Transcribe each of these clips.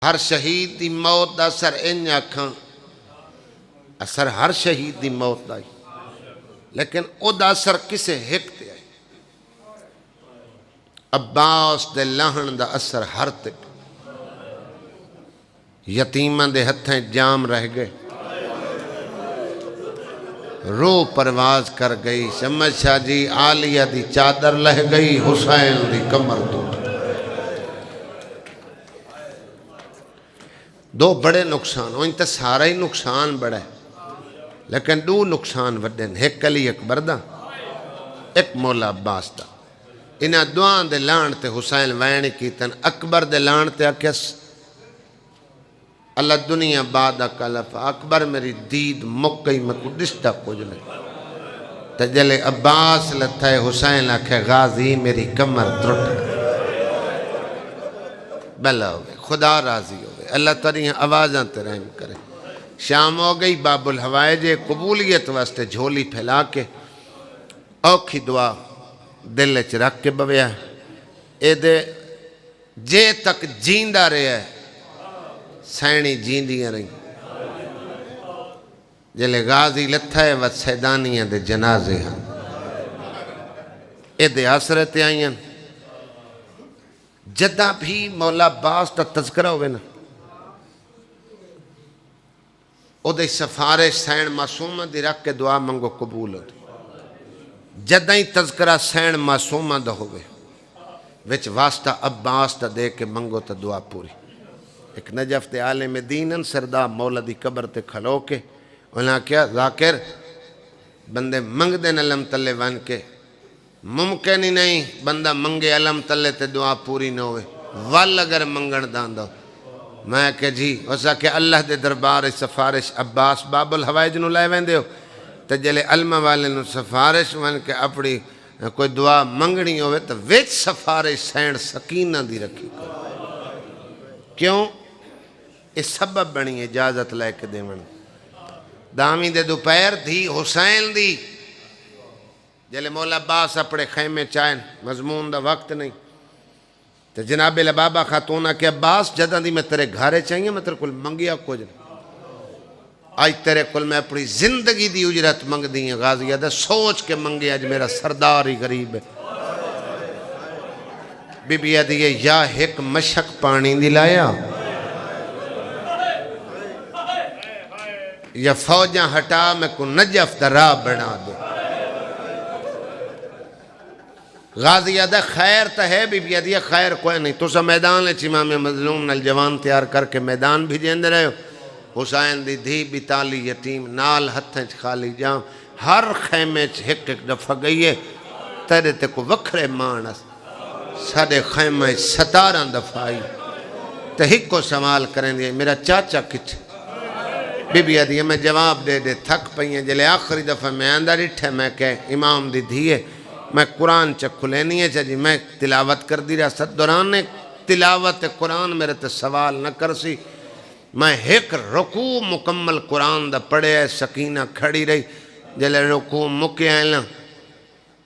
ہر شہید دی موت دا اثر انج آکھاں اثر ہر شہید دی موت دا لیکن او دا اثر کسے ہک تے آئی عباس دے لہن دا اثر ہر تے یتیمان دے ہتھیں جام رہ گئے روح پرواز کر گئی شمس شاہ جی عالیہ دی چادر لہ گئی حسین دی کمر ٹوٹ دو بڑے نقصان ان تے سارا ہی نقصان بڑا ہے لیکن دو نقصان وڈن ایک علی اکبر دا ایک مولا عباس دا انہاں دعان دے لان تے حسین وین کیتن اکبر دے لان تے اکیس اللہ دنیا بعد کلف اکبر میری دید مکئی میں کو ڈشتا کچھ نہیں تجلے عباس لتھائے حسین آکھے غازی میری کمر ترٹ بلا ہوئے خدا راضی ہوئے اللہ تعالیٰ آوازاں تے رحم کرے شام ہو گئی باب الحوائج قبولیت واسطے جھولی پھیلا کے اوکھی دعا دل چ رکھ کے بویا اے دے جے تک جیندہ رہے ہے سینی جیندیاں رہی جلے غازی لتھائے و سیدانیاں دے جنازے ہیں اے دے حسرت آئیں جدہ بھی مولا عباس تا تذکرہ ہوئے نا او دے سفارش سین معصومہ دی رکھ کے دعا منگو قبول ہو جدہ ہی تذکرہ سین معصومہ دا ہوئے وچ واسطہ عباس تا دے کے منگو تا دعا پوری ایک نجف تے عالم دینن سردہ مولا دی قبر تے کھلو کے انہاں کیا ذاکر بندے منگ دین علم تلے وان کے ممکن ہی نہیں بندہ منگے علم تلے تے دعا پوری نہ ہوئے وال اگر منگن داندو میں کہ جی وسا کہ اللہ دے دربار سفارش عباس باب الحوائج نو لائے وین دیو تے جلے علم والے نو سفارش وان کے اپنی کوئی دعا منگنی ہوئے تو ویچ سفارش سینڈ سکینہ دی رکھی کیوں اس سبب بنی اجازت لے کے دے من دامی دے دوپہر دھی حسین دی جلے مولا عباس اپنے خیمے چائن مضمون دا وقت نہیں تو جناب لبابا خاتونہ کہ عباس جدہ دی میں تیرے گھارے چاہیے میں تیرے کل منگیا کچھ نہیں آج تیرے کل میں اپنی زندگی دی اجرت منگ دی ہیں غازیہ دے سوچ کے منگیا آج میرا سردار ہی غریب ہے بی بی دیئے یا ایک مشک پانی دلایا یا فوجاں ہٹا میں کو نجف درہ بنا دو غازیہ دے خیر تا ہے بی بی دیئے خیر کوئی نہیں تو سا میدان لے امام مظلوم نل جوان تیار کر کے میدان بھی جیند رہے ہو حسین دی دھی بیتالی یتیم نال ہتھیں خالی جام ہر خیمے ایک ایک دفعہ گئی ہے تیرے تے کو وکھرے مانس ساڑے خیمہ 17 دفعہ آئی تے ہک کو سوال کریں دیا میرا چاچا کچھ بی بی دیئے میں جواب دے دے تھک پئیں جلے آخری دفعہ میں اندر اٹھے میں کہ امام دی دھیے میں قرآن چکھو لینی ہے جی میں تلاوت کر دی رہا ست دوران نے تلاوت قرآن میرے تے سوال نہ کر سی میں ایک رکوع مکمل قرآن دا پڑھے ہے سکینہ کھڑی رہی جلے رکوع مکے آئے نا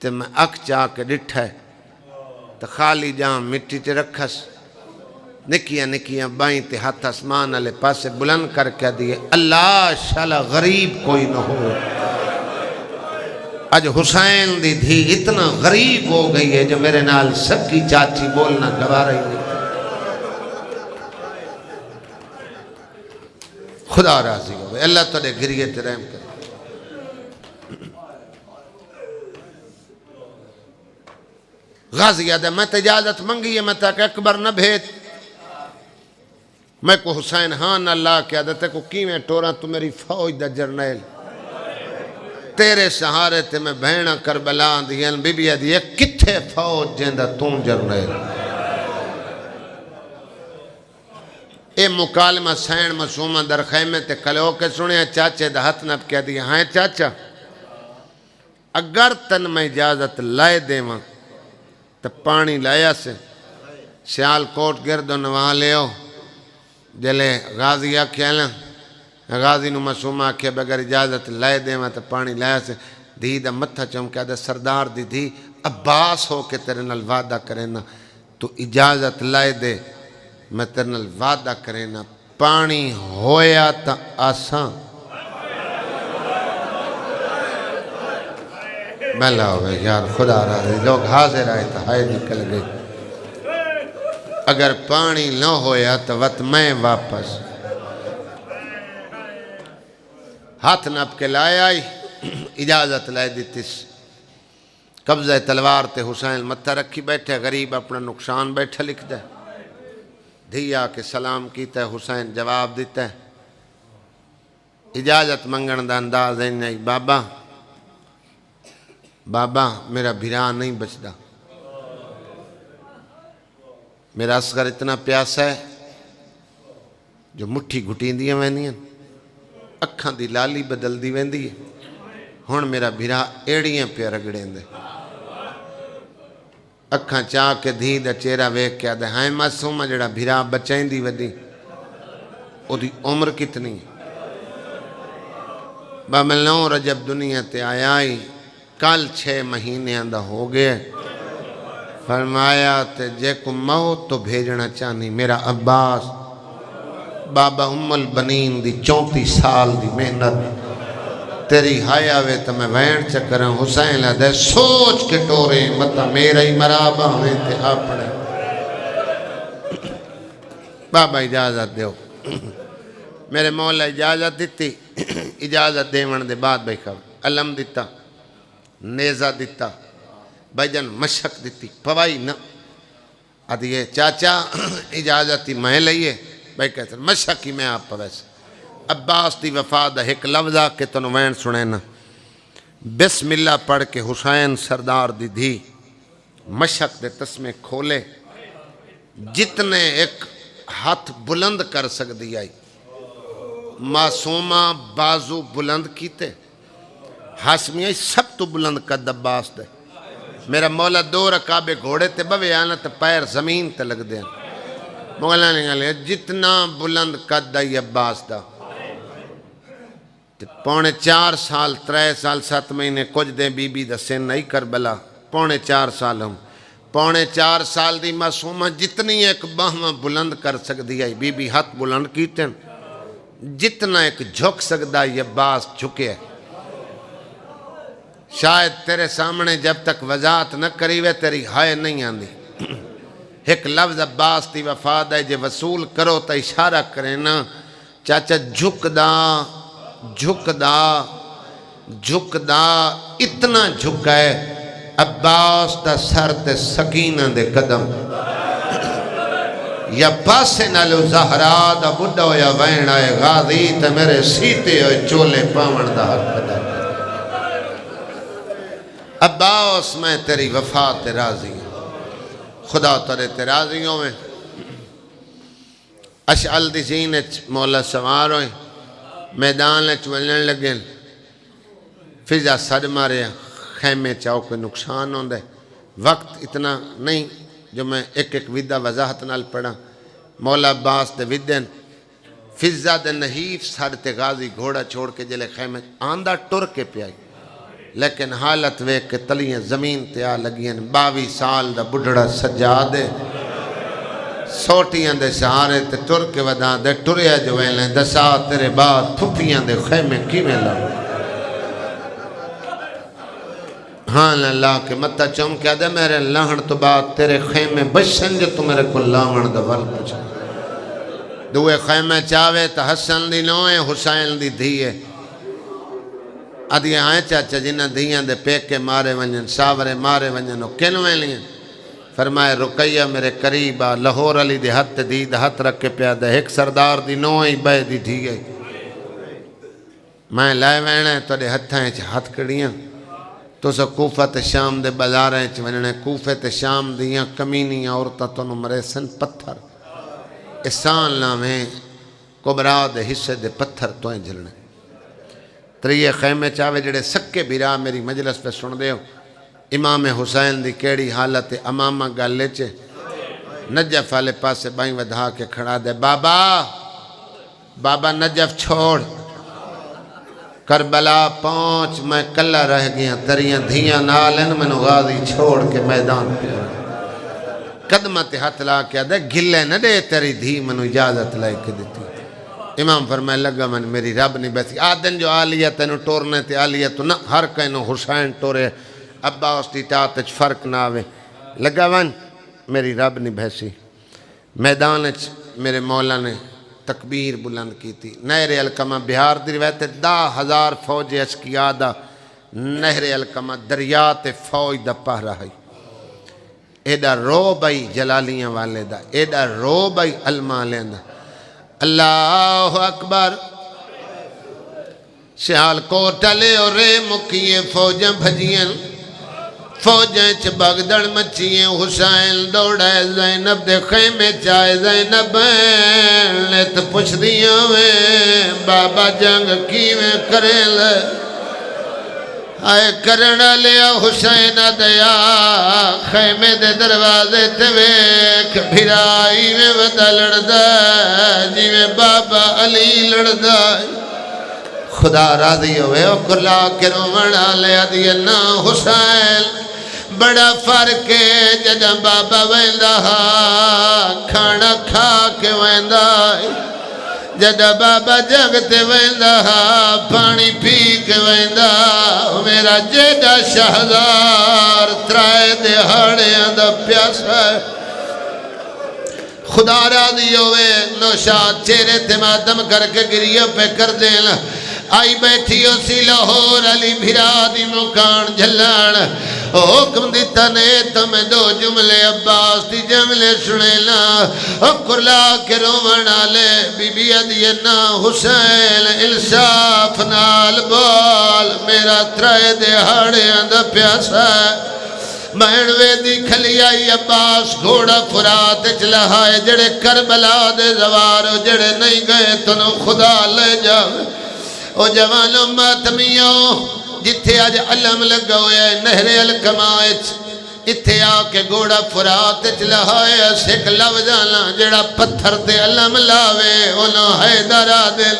تے میں اک چاہ کے ڈٹھا ہے تو خالی جام مٹی تے رکھس نکیاں نکیاں بائیں تے ہاتھ اسمان علیہ پاسے بلند کر کے دیئے اللہ شالا غریب کوئی نہ ہو آج حسین دی دھی اتنا غریب ہو گئی ہے جو میرے نال سکی چاچی بولنا گوا رہی نہیں خدا راضی ہوئے اللہ تعالی گریے رحم کرے غازیہ دے میں تجازت منگی ہے میں تاکہ اکبر نہ بھیج میں کو حسین ہاں اللہ کے عادت ہے کو کیویں ٹورا تو میری فوج دا جرنیل تیرے سہارے تے میں بہنہ کربلا دیئن بی بی دیئے کتھے فوج جیندہ تون جرنیل اے مکالمہ سین معصومہ در خیمے تے کھلو کے سنے چاچے دا ہاتھ نب کہہ دیا ہاں چاچا اگر تن میں اجازت لائے دے وہاں تو پانی لایا سے سیال کوٹ گردو نوان لے ہو جلے غازی آکھیاں غازی نو معصومہ آکھے بگر اجازت لائے دے وہاں تو پانی لایا سے دھی دا متھا چمکہ دے سردار دی دھی عباس ہو کے تیرے نال وعدہ کرے نا تو اجازت لائے دے میں تیرے نال وعدہ کرے نا پانی ہویا تا آسان ملا ہوئے یار خدا راضی لوگ حاضر آئے تا ہائے نکل گئے اگر پانی نہ ہویا تو وقت میں واپس ہاتھ نپ کے لائے آئی اجازت لائے دیتیس قبضہ تلوار تے حسین متہ رکھی بیٹھے غریب اپنا نقصان بیٹھا لکھ دے دھیا کے سلام کیتا ہے حسین جواب دیتا ہے اجازت منگن دا انداز ہے نہیں بابا میرا بھرا نہیں بچدا میرا اصغر اتنا پیاسا ہے جو مٹھی گھٹین دیا ویندی ہیں اکھاں دی لالی بدل دی ویندی ہے ہون میرا بھرا ایڑیاں پہ رگڑیں دے اکھاں چاہ کے دھی دا چہرہ ویک کیا دے ہائیں معصومہ جڑا بھرا بچائیں دی ودی او دی عمر کتنی بامل 9 رجب دنیا تے آئی کل 6 مہینے اندہ ہو گئے فرمایا تے جے کو موت تو بھیجنا چاہنی میرا عباس بابا البنین دی 34 سال دی محنت تیری ہائے آوے تو میں وین چکریں حسین لے سوچ کے ٹورے مطا میرا ہی مرابہ ہوئے تے اپنے بابا اجازت دیو میرے مولا اجازت دیتی اجازت دیون دے بعد بھائی خبر علم دیتا نیزہ دیتا بھائی جان مشک دیتی پوائی نا آدھیے چاچا اجازتی میں لئیے بھائی کہتے ہیں مشک ہی میں آپ پویسے عباس دی وفادہ ایک لفظہ کے تنوین سنے نا بسم اللہ پڑھ کے حسین سردار دی دھی مشک دے تسمے کھولے جتنے ایک ہاتھ بلند کر سکتی آئی معصومہ بازو بلند کیتے حاسمی آئی سب تو بلند قد عباس دے میرا مولا 2 رکابے گھوڑے تے بوے آنا تے پیر زمین تے لگ دے مولا نے کہا لیا جتنا بلند قد آئی عباس دا 4.5 سال 3 سال 7 مہینے کچھ دے بی بی دا سن نہیں کربلا 4.5 سال ہم 4.5 سال دی معصومہ جتنی ایک باہمہ بلند کر سکتی ہے بی بی ہاتھ بلند کیتے جتنا ایک جھک سکتا ہے عباس جھکے ہے شاید تیرے سامنے جب تک وضاحت نہ کری وے تیری ہائے نہیں آندی ایک لفظ عباس دی وفاد ہے جے وصول کرو تا اشارہ کرے نا چاچا جھک دا اتنا جھکا ہے عباس دا سر تے سکینہ دے قدم یا پاسے نالو زہرا دا بڑھا یا وین آئے غازی تے میرے سیتے ہوئے چولے پاون دا حق دا عباس میں تیری وفا تے راضی ہوں خدا ترے تے راضی ہوں میں اشعل دی زین مولا سوار ہوئے میدان چولن لگیں فضا سڑ مارے خیمے چاہو کوئی نقصان ہوں دے وقت اتنا نہیں جو میں ایک ویدہ وضاحت نال پڑھا مولا عباس دے ویدن فضا دے نحیف سڑ تے غازی گھوڑا چھوڑ کے جلے خیمے آندہ ٹر کے پیائی لیکن حالت ویک کے تلیاں زمین تے آ لگیاں 22 سال دا بڑھڑا سجا دے سوٹیاں دے سہارے تے ٹر کے وداں دے ٹریا جو ویلیں دسا تیرے بعد پھپیاں دے خیمے کیویں لگو ہاں اللہ کے متہ چوم کیا دے میرے لہن تو بعد تیرے خیمے بشن جو تو میرے کو لاون دا ول پچھا دوے خیمے چاوے تا حسن دی نوئے حسین دی دھیے آدھے آئیں چاچا جنہ دھیاں دے پیکے مارے ونجن ساورے مارے ونجن کنویں لیں فرمائے رقیہ میرے قریبا لاہور علی دے ہتھ دی دے ہتھ رکھ کے پیادہ ایک سردار دی نوئی بے دی تھی گئی میں لائے وینے تو دے ہتھائیں ہتھ کڑیاں تو سا کوفت شام دے بازاریں چونے کوفت شام دیاں کمینی عورتہ تو نمرے سن پتھر اسان لامیں کبرا دے حصے دے پتھر تو ہیں جلنے تریے خیمے چاوے جڑے سکے بیرا میری مجلس پہ سن دے ہو امام حسین دی کیڑی حالت امامہ گالے چے نجف والے پاسے بائیں ودھا کے کھڑا دے بابا نجف چھوڑ کربلا پہنچ میں کلہ رہ گیا تریاں دھیاں نالن میں غازی چھوڑ کے میدان پہ قدمہ تے ہاتھ لا کے آدھے گلے نہ دے تیری دھی منو اجازت لائے کے دیتی امام فرمائے لگا من میری رب نہیں بیسی آدن جو آلیہ تینو ٹورنے تے آلیہ تو نہ ہر کینو حسین ٹورے ابا اس دی تاعت فرق نہ آوے لگا من میری رب نہیں بیسی میدان میرے مولا نے تکبیر بلند کی تھی نہر الکمہ بہار دی روایت 10,000 فوج اسکیادہ نہر الکمہ دریات فوج دا پہرا ہے ایڈا رو بھائی جلالیاں والے دا ایڈا رو بھائی علماء لیندہ اللہ اکبر سیال کوٹلے اور رے مکیے فوجیں بھجیاں فوجیں چھ بغدڑ مچیے حسین دوڑے زینب دے خیمے چائے زینب لیت پوچھ دیاں میں بابا جنگ کیویں کریں لے آئے کرنا لیا حسین دیا خیمے دے دروازے تویک بھرائی میں ودا لڑدا جی میں بابا علی لڑدا خدا راضی ہوئے اکرلا کے رومنا لیا دیا نا حسین بڑا فرق ہے جدہ بابا ویندہ کھانا کھا کے ویندہ جدہ بابا جگتے ویندہ پانی پی کے ویندہ میرا جیدہ شہزار ترائے دہاڑے اندہ پیاسا ہے خدا راضی ہوئے نوشاد چہرے تمادم کر کے گریہ پہ کر دینا آئی بیٹھی اسی لاہور علی بھرا دی مکان جھلان حکم دیتا نے تمہیں دو جملے عباس دی جملے سنینا اکرلا کے رومنا لے بی بی ادینا حسین الصاف نال بال میرا ترائے دہاڑے اندہ پیاسا ہے مہنوے دی کھلی آئی عباس گھوڑا فرات چلہائے جڑے کربلا دے زوارو جڑے نہیں گئے تنو خدا لے جاؤ او جوانوں ماتمیوں جتھے آج علم لگا ہویا ہے نہر الکمائچ اتھے آکے گوڑا فرات چلہائے سکھ لو جانا جڑا پتھر تے علم لاوے انہوں حیدر آدل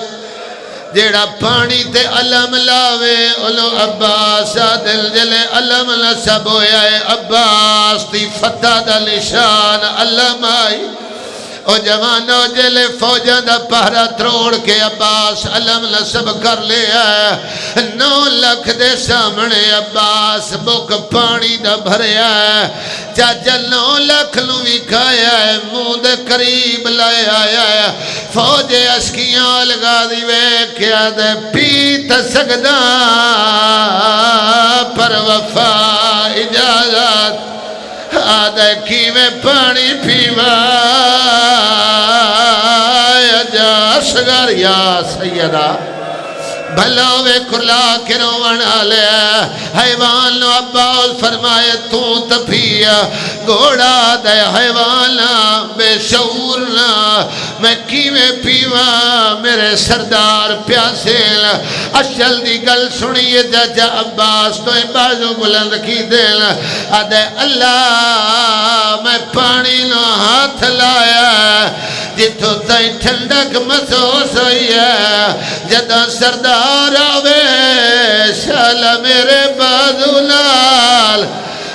جڑا پانی تے علم لاوے انہوں عباس آدل جلے علم نصب ہویا ہے عباس تی فتح دا نشان علم آئی او جوانو جلے فوجہ دا پہرہ تروڑ کے عباس علم نصب کر لیا ہے 9 لکھ دے سامنے عباس بک پانی دا بھریا ہے چاچا 9 لکھ لوی کھایا ہے منہ دے قریب لائے آیا ہے فوج اسکیاں لگا دیوے کیا دے پیتا سکدا پر وفا اجازت آدھے کیویں پانی پیوا جا سگر یا سیدہ بھلوے کھلا کے رونا لے حیوان نو عباس فرمائے تو تپیا گوڑا دے حیوانا بے شعورنا میں کیویں پیوا میرے سردار پیاسیل اشل دی گل سنیے جاجا عباس تو بازو بلند کی دل آدھے اللہ میں پانی نو ہاتھ لایا جتو تائیں ٹھنڈک محسوس ہوئی ہے جدہ سردار آوے شالا میرے بازو لال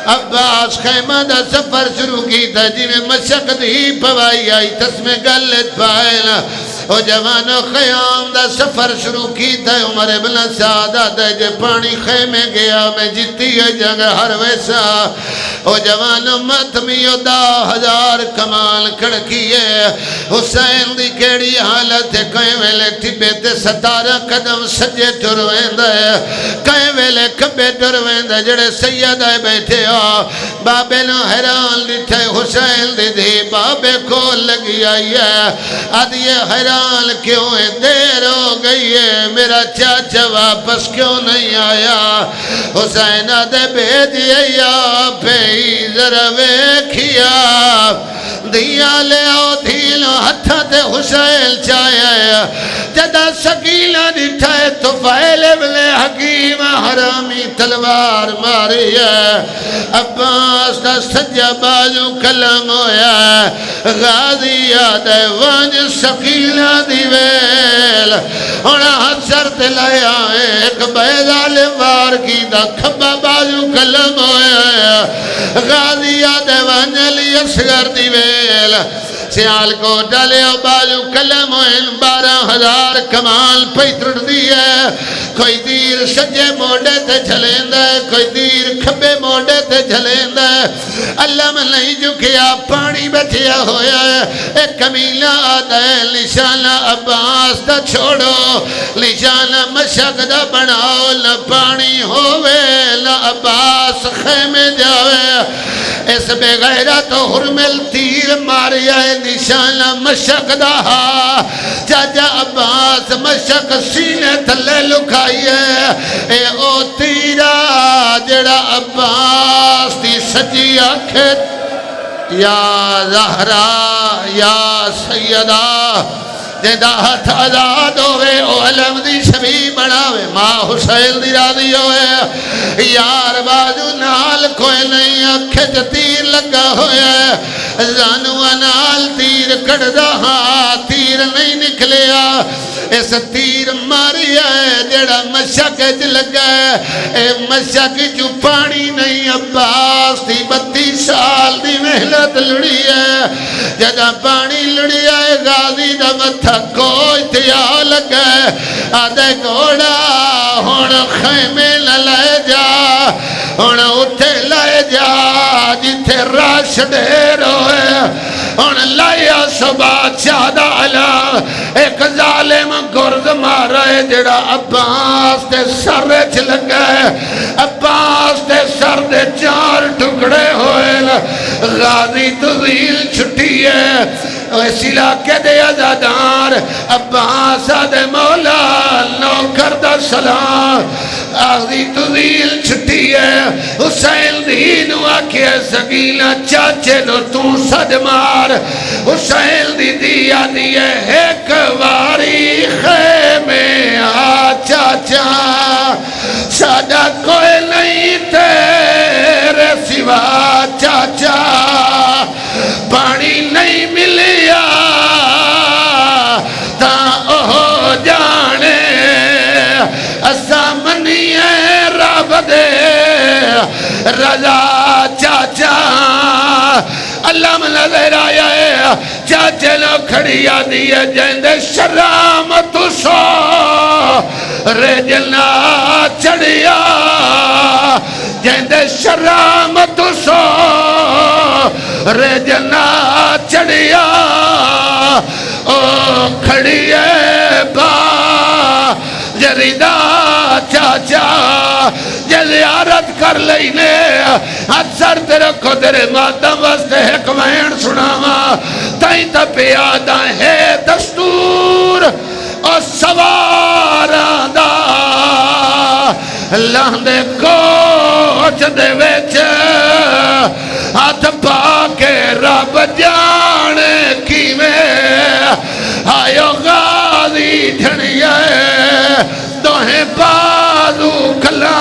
عباس خیمہ دا سفر شروع کی تھا جی میں مشق دی پوائی آئی تسمیں گلت پائینا او جوانو خیام دا سفر شروع کی تھا عمر ابن سعادہ دا جے پانی خیمے گیا میں جیتی ہے جنگ ہر ویسا او جوانو ماتمیو 10,000 کمال کھڑکیے حسین دی کیڑی حالت ہے کہیں ویلے ٹھبے تے 17 قدم سجے ٹروین دے کہیں ویلے کبے ٹروین دے جڑے سیدہ بیٹھے ہو بابے نو حیران لٹھے حسین دی دی بابے کو لگی آئی ہے آدھیے حیران کیوں ہے دیر ہو گئی ہے میرا چاچا واپس کیوں نہیں آیا حسین آدھے بھیجئے یا پہی ذرا ویکھیا دیا لے آؤ دھیلو ہتھا تے حسین چاہیا جدہ سکیلہ نٹھائے تو فائل ابن حکیم حرامی تلوار ماری ہے عباس دا سجا بازو کلم ہویا غازی آدھے وانج سکیلہ دی ویل ہونا حسر تے لے آئے ایک بیضال وار کی دا کھبا بازو کلم ہویا غازی آدھے وانجلی اصغر دی ویل سیال کو ڈالے او بازو کلم ہوئے 12,000 کمال پیتر دیئے کوئی دیر سجے موڑے تے جھلین دے کوئی دیر کھبے موڑے تے جھلین دے اللہ میں نہیں جھکیا پانی بچیا ہویا ہے ایک کمیلہ آدھے نشانہ عباس تا چھوڑو نشانہ مشک دا بناؤ نہ پانی ہوئے نہ عباس خیمے جاوے اس بے غیرت حرمل تیر ماریا ہے نشانہ مشک دا چاچا عباس مشک سینے تھلے لکھائیے اے او تیرا جڑا عباس دی سجی آنکھت یا زہرا یا سیدہ جیدہ ہتھ آزاد ہوئے او علم دی شبی بڑھاوے ماں حسین دی راضی ہوئے یار بازو نال کوئی نہیں اکھج تیر لگا ہوئے زانوہ نال تیر کڑدا ہاں تیر نہیں نکلیا اس تیر ماری ہے جڑا مشک لگا ہے اے مشک جو پانی نہیں عباس دی 32 سال دی محنت لڑی ہے جدہ پانی لڑی ہے غازی دا متھا کوئی تیا لگا ہے آدھے گوڑا ہون خیمے لے جا ہون اتھے لے جا جتھے راش دیر ہوئے ہون لائیا صبح چادہ علا ایک ظالم گرد مارا ہے جڑا عباس دے سر لگا ہے عباس دے سر دے 4 ٹکڑے ہوئے غازی تذیل چھٹی ہے اس علاقے دے ازادار عباس دے مولا نوکر دا سلام غازی تذیل چھٹی ہے حسین دین واقعہ سگیلہ چاچے نو تو صد مار حسین دی دیا دیئے ایک واری خیمے آ چاچا سادہ کوئی نہیں تیرے سوا چاچا پانی نہیں ملیا تا اوہ جانے اسا منیے رب دے رضا چاچا اللہ میں نظر آیا ہے چاچے لو کھڑی آدھی ہے جیندے شرامت سو رجلنا چڑیا جیندے شرامت سو رجلنا چڑیا او کھڑی ہے با جریدہ چاچا زیارت کر لینے اثر تیرے کو تیرے ماتم واسطے ایک وین سناوا تائیں تا پیادہ ہے دستور اور سواران دا لاندے کوچ دے ویچ ہاتھ پاکے رب جانے کی میں آئیو غازی جھڑیے دوہیں بازو کھلا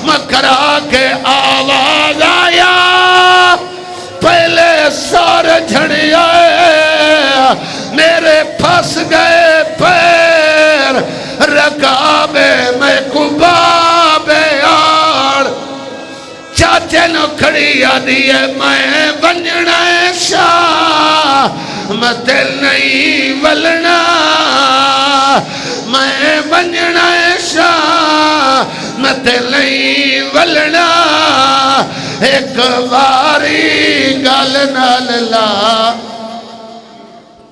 مکرا کے آواز آیا پہلے سار جھڑیا میرے پھنس گئے پیر رکابے میں کبابے آڑ چاچے نو کھڑی آدھی ہے میں بنجنا شاہ مدل نہیں ولنا میں بنجنا شاہ مدل نہیں ولنا ایک باری گل نال لا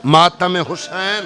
ماتم حسین